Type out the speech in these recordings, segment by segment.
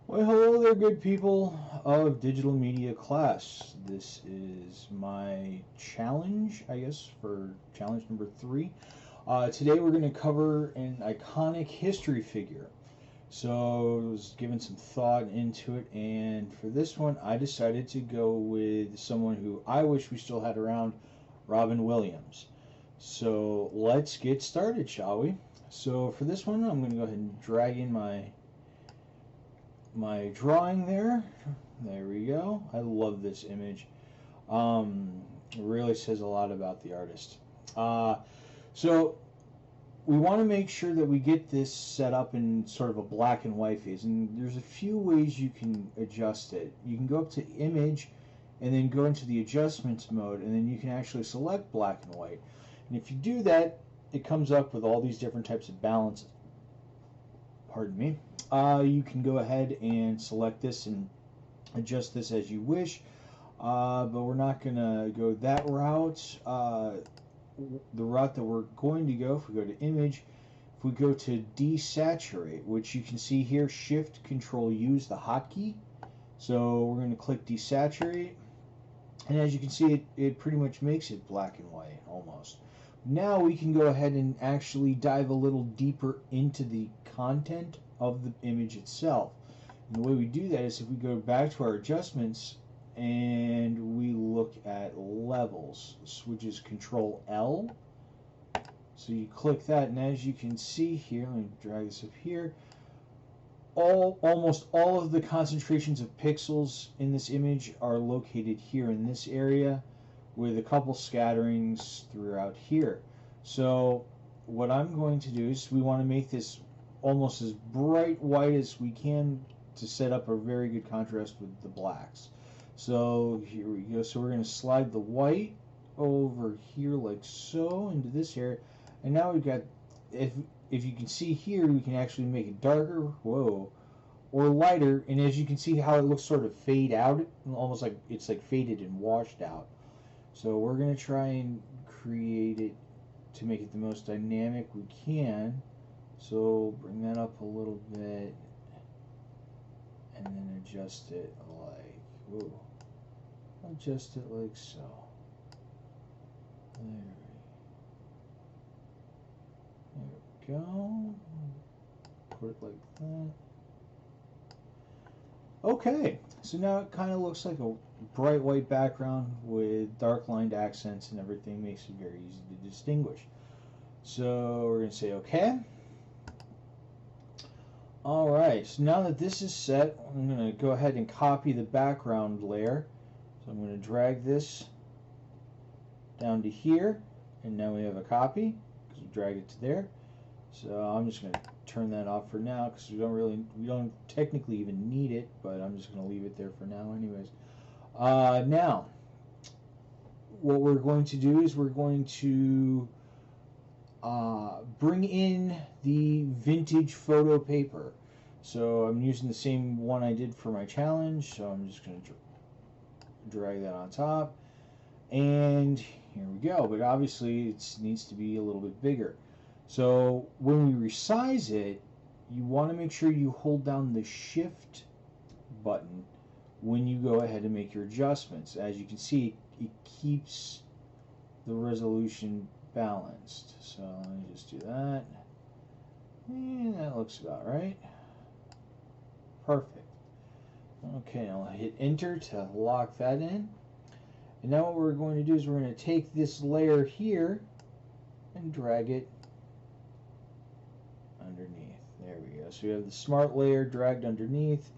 Well, hello there, good people of digital media class. This is my challenge, I guess, for challenge number 3. Today we're going to cover an iconic history figure. So I was giving some thought into it, and for this one, I decided to go with someone who I wish we still had around, Robin Williams. So let's get started, shall we? So for this one, I'm going to go ahead and drag in my drawing there. There we go. I love this image. It really says a lot about the artist. So we want to make sure that we get this set up in sort of a black and white phase, and there's a few ways you can adjust it. You can go up to image and then go into the adjustments mode, and then you can actually select black and white. And if you do that, it comes up with all these different types of balances. Pardon me. You can go ahead and select this and adjust this as you wish, but we're not going to go that route. The route that we're going to go, if we go to image, if we go to desaturate, which you can see here, shift control use the hotkey. So we're going to click desaturate, and as you can see, it pretty much makes it black and white almost. Now we can go ahead and actually dive a little deeper into the content of the image itself. And the way we do that is if we go back to our adjustments and we look at levels, which is Control L. So you click that, and as you can see here, let me drag this up here, almost all of the concentrations of pixels in this image are located here in this area, with a couple scatterings throughout here. So what I'm going to do is we want to make this almost as bright white as we can to set up a very good contrast with the blacks. So here we go. So we're going to slide the white over here like so into this area, and now we've got, if you can see here, we can actually make it darker, whoa, or lighter, and as you can see how it looks sort of fade out, almost like it's like faded and washed out. So we're going to try and create it to make it the most dynamic we can. So bring that up a little bit and then adjust it like, ooh, adjust it like so. There we go. Put it like that. Okay, so now it kind of looks like a bright white background with dark lined accents and everything, makes it very easy to distinguish. So we're going to say OK. Alright, so now that this is set, I'm going to go ahead and copy the background layer. So I'm going to drag this down to here, and now we have a copy because we drag it to there. So I'm just going to turn that off for now because we don't technically even need it, but I'm just going to leave it there for now anyways. Now, what we're going to do is we're going to bring in the vintage photo paper. So I'm using the same one I did for my challenge, so I'm just going to drag that on top, and here we go. But obviously it needs to be a little bit bigger. So when we resize it, you want to make sure you hold down the shift button when you go ahead and make your adjustments. As you can see, it keeps the resolution balanced. So let me just do that. And that looks about right. Perfect. Okay, I'll hit enter to lock that in. And now what we're going to do is we're going to take this layer here and drag it underneath. There we go. So we have the smart layer dragged underneath.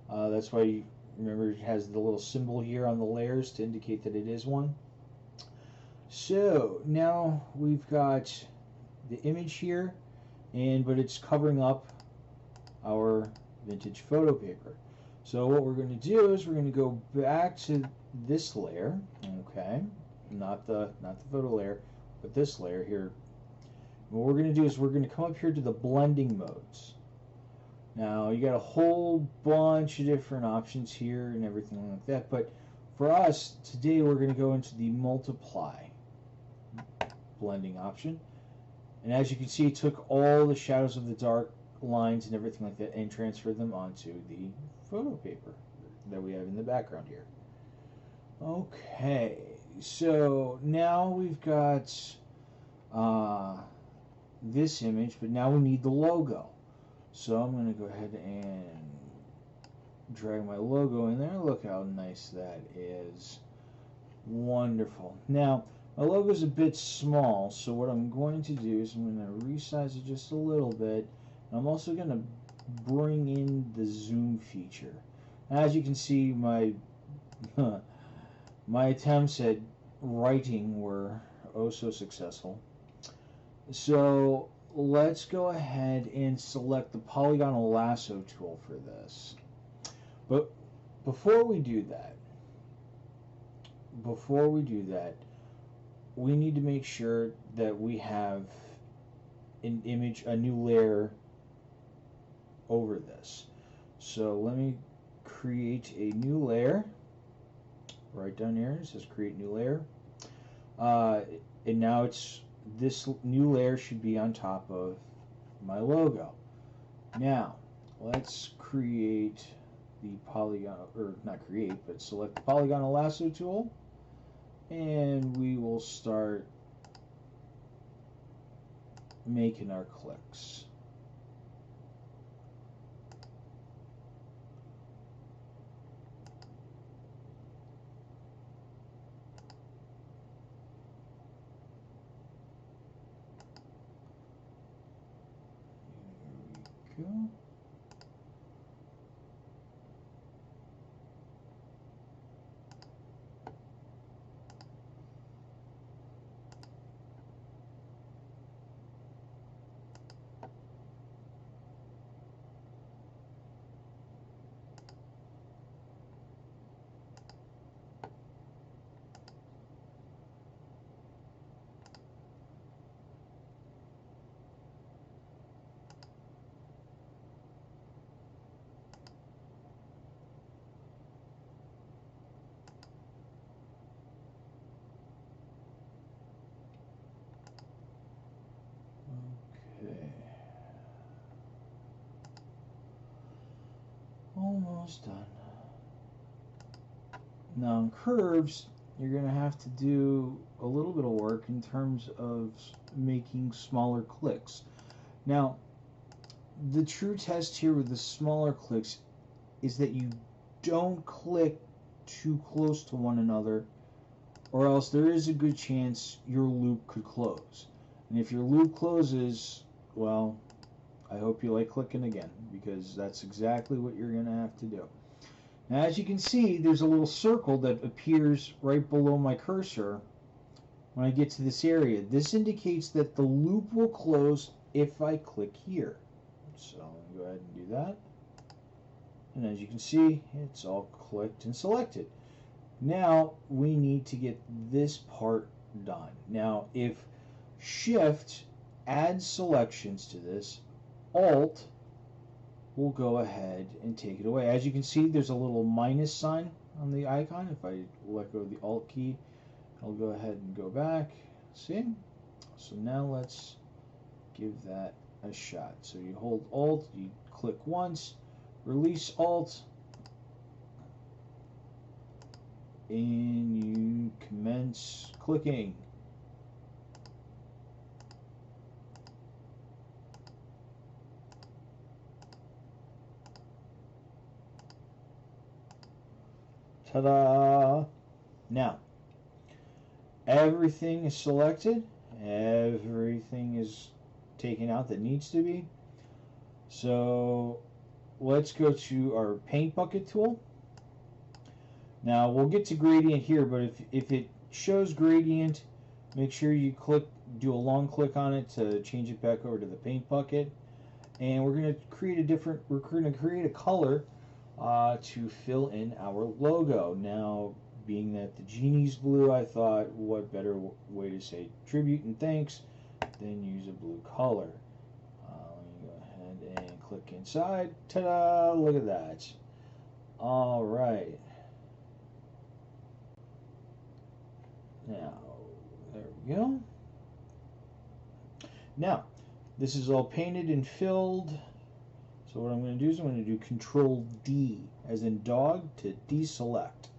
That's why you remember it has the little symbol here on the layers to indicate that it is one. So now we've got the image here, but it's covering up our vintage photo paper. So what we're going to do is we're going to go back to this layer, okay, not the photo layer, but this layer here. And what we're going to do is we're going to come up here to the blending modes. Now you got a whole bunch of different options here and everything like that, but for us today we're going to go into the multiply blending option, and as you can see, it took all the shadows of the dark lines and everything like that and transfer them onto the photo paper that we have in the background here. Okay, so now we've got this image, but now we need the logo. So I'm going to go ahead and drag my logo in there. Look how nice that is. Wonderful. Now, my logo is a bit small, so what I'm going to do is I'm going to resize it just a little bit. I'm also going to bring in the zoom feature. As you can see, my my attempts at writing were oh so successful. So let's go ahead and select the polygonal lasso tool for this. But before we do that, we need to make sure that we have an image, a new layer over this. So let me create a new layer. Right down here it says create new layer. And now this new layer should be on top of my logo. Now let's create the polygon, or not create, but select the polygonal lasso tool, and we will start making our clicks. Here we go. Okay. Almost done. Now on curves, you're going to have to do a little bit of work in terms of making smaller clicks. Now, the true test here with the smaller clicks is that you don't click too close to one another, or else there is a good chance your loop could close. And if your loop closes, well, I hope you like clicking again, because that's exactly what you're going to have to do. Now, as you can see, there's a little circle that appears right below my cursor when I get to this area. This indicates that the loop will close if I click here. So I'm going to go ahead and do that. And as you can see, it's all clicked and selected. Now we need to get this part done. Now, if Shift adds selections to this, Alt will go ahead and take it away. As you can see, there's a little minus sign on the icon. If I let go of the Alt key, I'll go ahead and go back. See? So now let's give that a shot. So you hold Alt, you click once, release Alt, and you commence clicking. Ta-da! Now, everything is selected. Everything is taken out that needs to be. So let's go to our paint bucket tool. Now we'll get to gradient here, but if it shows gradient, make sure you do a long click on it to change it back over to the paint bucket. And we're going to create a color to fill in our logo. Now, being that the genie's blue, I thought what better way to say tribute and thanks than use a blue color. Let me go ahead and click inside. Ta-da! Look at that. All right. Now, there we go. Now, this is all painted and filled. So what I'm going to do is I'm going to do Control D, as in dog, to deselect.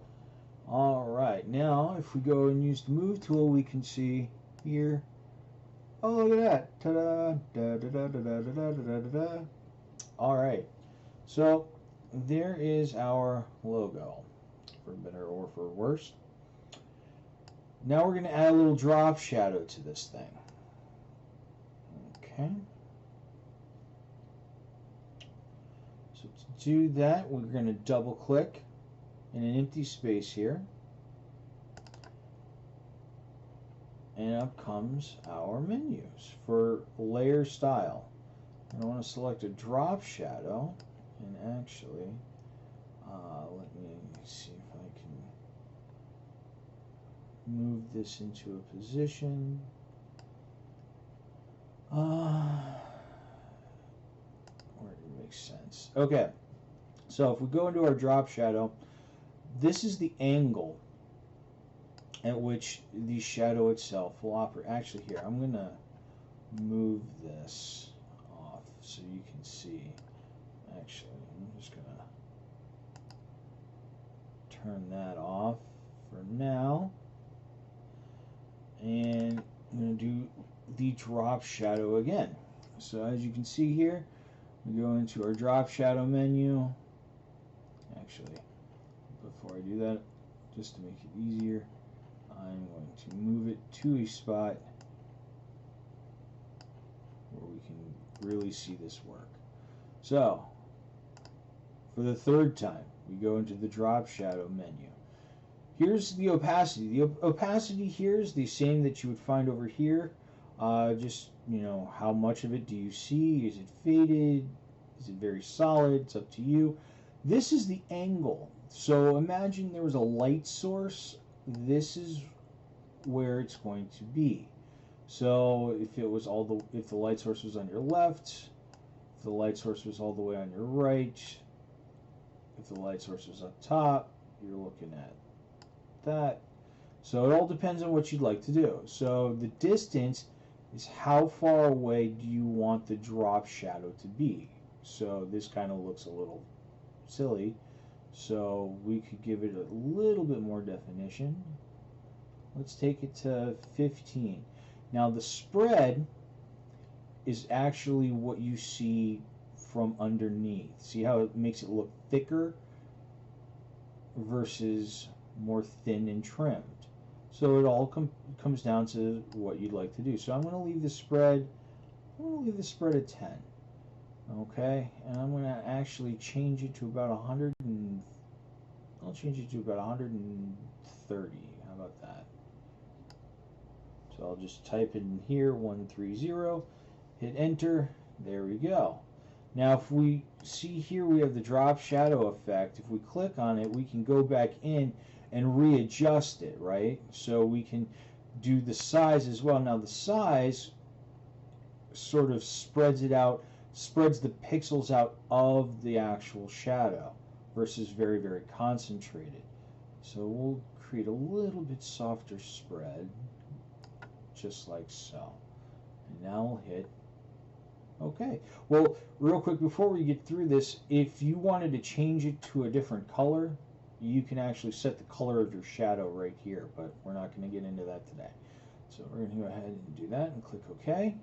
Alright, now if we go and use the Move tool, we can see here. Oh, look at that. Ta-da! Da-da-da-da-da-da-da-da-da. Alright, so there is our logo, for better or for worse. Now we're going to add a little drop shadow to this thing. Okay. So to do that, we're going to double click in an empty space here. And up comes our menus for layer style. And I want to select a drop shadow, and actually, let me see if I can move this into a position. Where it makes sense. Okay, so if we go into our drop shadow, this is the angle at which the shadow itself will operate. Actually, here, I'm going to move this off so you can see. Actually, I'm just going to turn that off for now. And I'm going to do the drop shadow again. So as you can see here, we go into our drop shadow menu. Actually, before I do that, just to make it easier, I'm going to move it to a spot where we can really see this work. So, for the third time, we go into the drop shadow menu. Here's the opacity. The opacity here is the same that you would find over here. Just, you know, how much of it do you see? Is it faded? Is it very solid? It's up to you. This is the angle. So imagine there was a light source. This is where it's going to be. So if it was if the light source was on your left, if the light source was all the way on your right, if the light source was up top, you're looking at that. So it all depends on what you'd like to do. So the distance is how far away do you want the drop shadow to be. So this kind of looks a little silly. So we could give it a little bit more definition. Let's take it to 15. Now the spread is actually what you see from underneath. See how it makes it look thicker versus more thin and trimmed. So it all comes down to what you'd like to do. So I'm going to leave the spread. At 10. Okay, and I'm going to actually change it to about 100 and I'll change it to about 130. How about that? So I'll just type it in here, 130, hit enter, there we go. Now if we see here we have the drop shadow effect. If we click on it, we can go back in and readjust it, right? So we can do the size as well. Now the size sort of spreads it out, spreads the pixels out of the actual shadow versus very, very concentrated. So we'll create a little bit softer spread, just like so. And now we'll hit OK. Well, real quick before we get through this, if you wanted to change it to a different color, you can actually set the color of your shadow right here, but we're not going to get into that today. So we're going to go ahead and do that and click OK.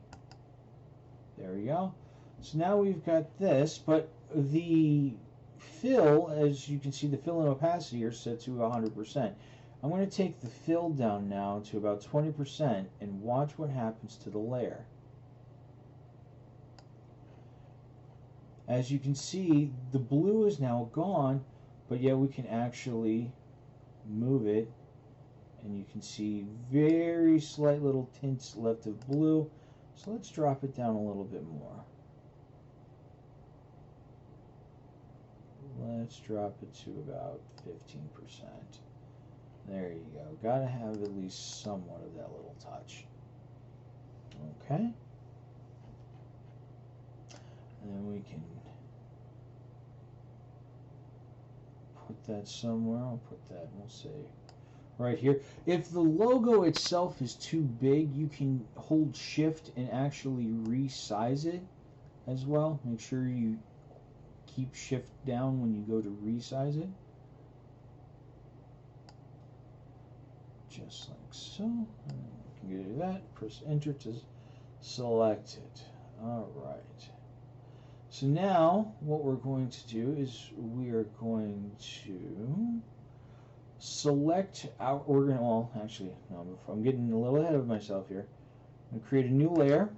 There we go. So now we've got this, but the fill, as you can see, the fill and opacity are set to 100%. I'm going to take the fill down now to about 20% and watch what happens to the layer. As you can see, the blue is now gone, but yet we can actually move it, and you can see very slight little tints left of blue. So let's drop it down a little bit more. Let's drop it to about 15%. There you go. Gotta have at least somewhat of that little touch. Okay. And then we can put that somewhere. I'll put that, we'll say, right here. If the logo itself is too big, you can hold shift and actually resize it as well. Make sure you keep shift down when you go to resize it. Just like so. And you can get to that. Press enter to select it. Alright. So now what we're going to do is we are going to select our, we're going to, well, actually, no, I'm getting a little ahead of myself here. I'm going to create a new layer.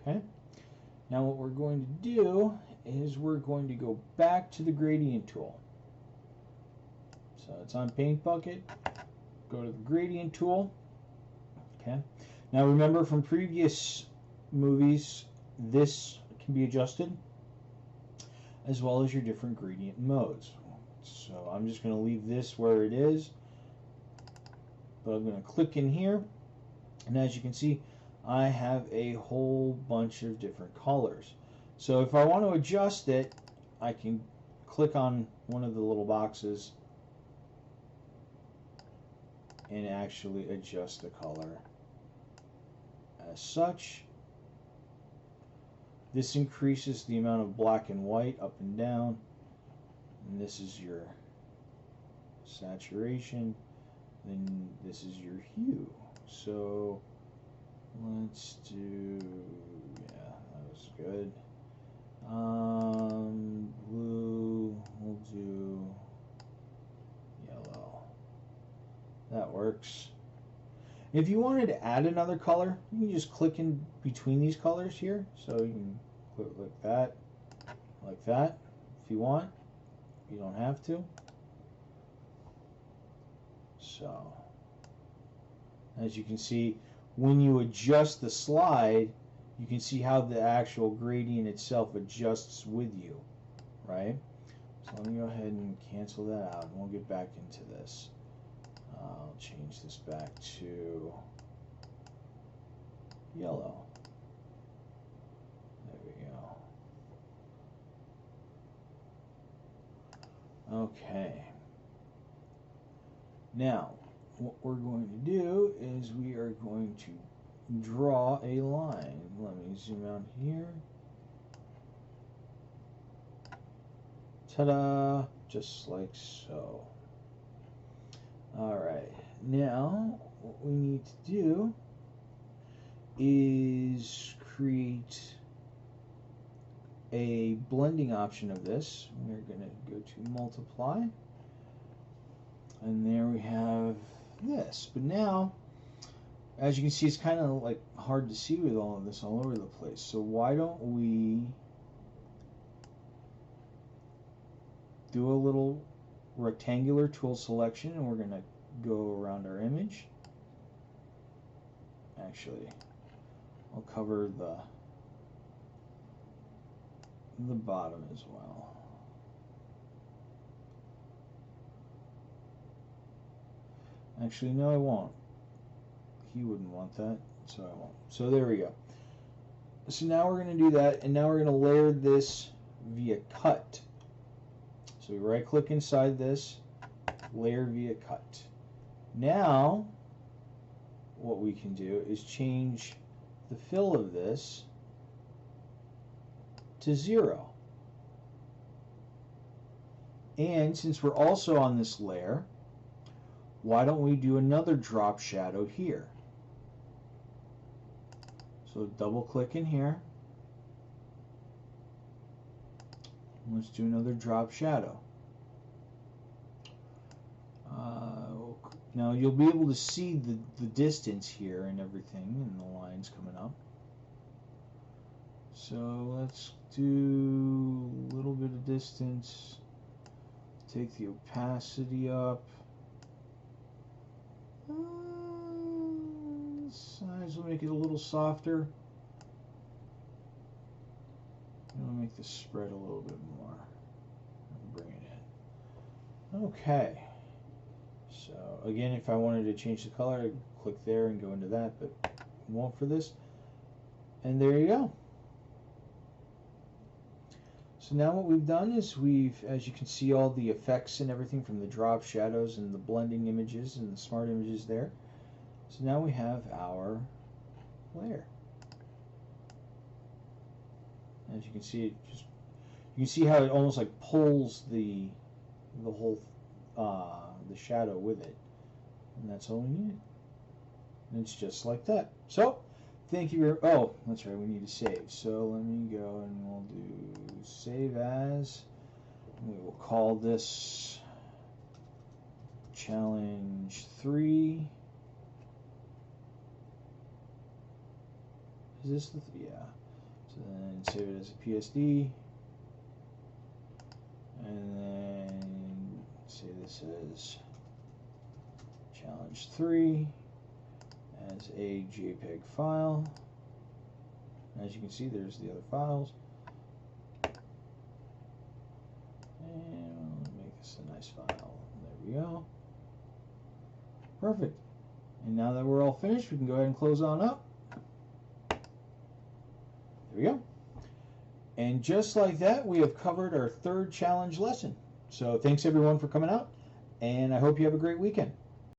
Okay. Now what we're going to do is we're going to go back to the gradient tool. So it's on Paint Bucket. Go to the gradient tool. Okay. Now remember from previous movies, this can be adjusted as well as your different gradient modes. So I'm just going to leave this where it is, but I'm going to click in here, and as you can see, I have a whole bunch of different colors. So if I want to adjust it, I can click on one of the little boxes and actually adjust the color as such. This increases the amount of black and white up and down, and this is your saturation, then this is your hue. So let's do, yeah, that was good. Blue, we'll do yellow. That works. If you wanted to add another color, you can just click in between these colors here. So you can click like that, if you want. You don't have to. So, as you can see, when you adjust the slide, you can see how the actual gradient itself adjusts with you, right? So let me go ahead and cancel that out, and we'll get back into this. I'll change this back to yellow. There we go. Okay. Now, what we're going to do is we are going to draw a line. Let me zoom out here. Ta-da! Just like so. Alright, now what we need to do is create a blending option of this. We're going to go to multiply, and there we have this. But now, as you can see, it's kind of like hard to see with all of this all over the place. So why don't we do a little rectangular tool selection, and we're going to go around our image. Actually, I'll cover the bottom as well. Actually, no, I won't. He wouldn't want that, so I won't. So there we go. So now we're going to do that, and now we're going to layer this via cut. So we right click inside this, layer via cut. Now what we can do is change the fill of this to 0. And since we're also on this layer, why don't we do another drop shadow here? So double click in here. Let's do another drop shadow. Now you'll be able to see the distance here and everything, and the lines coming up. So let's do a little bit of distance. Take the opacity up. Size will make it a little softer. I'm going to make this spread a little bit more. Bring it in. Okay. So again, if I wanted to change the color, I'd click there and go into that, but I won't for this. And there you go. So now what we've done is as you can see, all the effects and everything from the drop shadows and the blending images and the smart images there. So now we have our layer. As you can see, it just You can see how it almost like pulls the whole the shadow with it, and that's all we need. And it's just like that. So thank you very. Oh, that's right. We need to save. So let me go and we'll do save as. We will call this challenge 3. Is this the yeah? So then save it as a PSD, and then say this as challenge 3 as a JPEG file. As you can see, there's the other files. And make this a nice file. There we go. Perfect. And now that we're all finished, we can go ahead and close on up. There we go. And just like that, we have covered our 3rd challenge lesson. So thanks everyone for coming out, and I hope you have a great weekend.